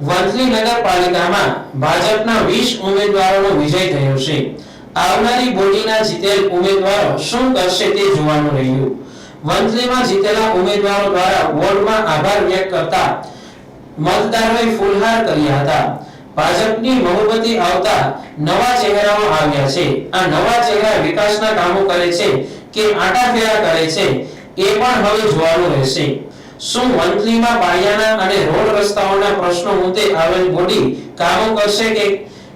વંથલી નગરપાલિકામાં ભાજપના 20 ઉમેદવારોનો વિજય થયો છે। આવનારી બોડીના જીતેલ ઉમેદવારો શું કરશે તે જોવાનું રહ્યું। વંથલીમાં જીતેલા ઉમેદવારો દ્વારા વોર્ડમાં આભાર વ્યક્ત કરતા મતદારોએ ફૂલહાર કર્યા હતા। ભાજપની બહુમતી આવતા નવા ચહેરાઓ આવ્યા છે। આ નવા ચહેરા વિકાસના કામો કરે છે કે આટાફેરા કરે છે એ પણ હવે જોવાનું રહેશે। શું વંથલીમાં પાયાના અને રોડ રસ્તાઓના પ્રશ્નો મુદ્દે આવેલ બોડી કામો કરશે કે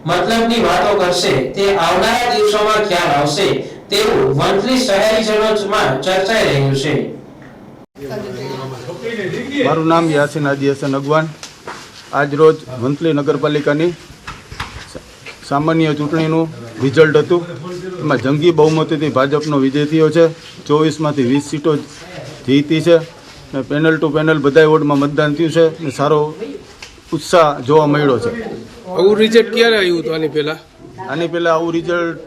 મતલબની વાતો કરશે તે આવનારા દિવસોમાં ખ્યાલ આવશે તેવું વંથલી શહેરીજનોમાં ચર્ચાઈ રહ્યું છે। મારું નામ યાસીન હાજી હસન અગવાન। આજ રોજ વંથલી નગરપાલિકાની સામાન્ય ચૂંટણીનું રિઝલ્ટ હતું। એમાં જંગી બહુમતીથી ભાજપનો વિજય થયો છે। 24માંથી 20 સીટો જીતી છે ને પેનલ ટુ પેનલ બધા વોર્ડમાં મતદાન થયું છે ને સારો ઉત્સાહ જોવા મળ્યો છે। આવું રિઝલ્ટ ક્યારે આવ્યું હતું? આની પહેલા આવું રિઝલ્ટ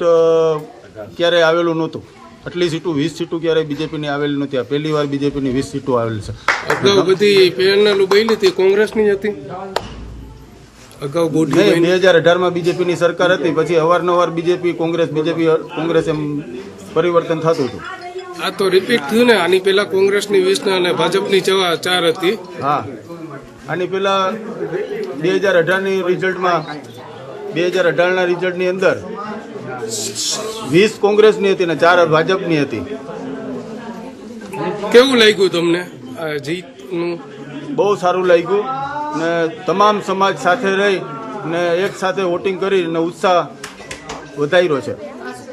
ક્યારેય આવેલું નહોતું। આટલી સીટો 20 સીટો ક્યારેય બીજેપીની આવેલી નથી। આ પહેલી વાર બીજેપીની 20 સીટો આવેલી છે। અગાઉ બધી પેનલો બની હતી કોંગ્રેસની હતી। અગાઉ બોડી 2018માં બીજેપીની સરકાર હતી, પછી અવારનવાર બીજેપી કોંગ્રેસ એમ પરિવર્તન થતું હતું। આ તો રિપીટ થયું ને? આની પહેલા કોંગ્રેસની 20 અને ભાજપની 4 હતી। હા, આની પહેલા 2018ની રિઝલ્ટમાં 2018ના રિઝલ્ટની અંદર 20 કોંગ્રેસની હતી ને 4 ભાજપની હતી। કેવું લાગ્યું તમને આ જીતનું? બહુ સારું લાગ્યું ને તમામ સમાજ સાથે રહી ને એક સાથે વોટિંગ કરીને ઉત્સાહ વધાર્યો છે।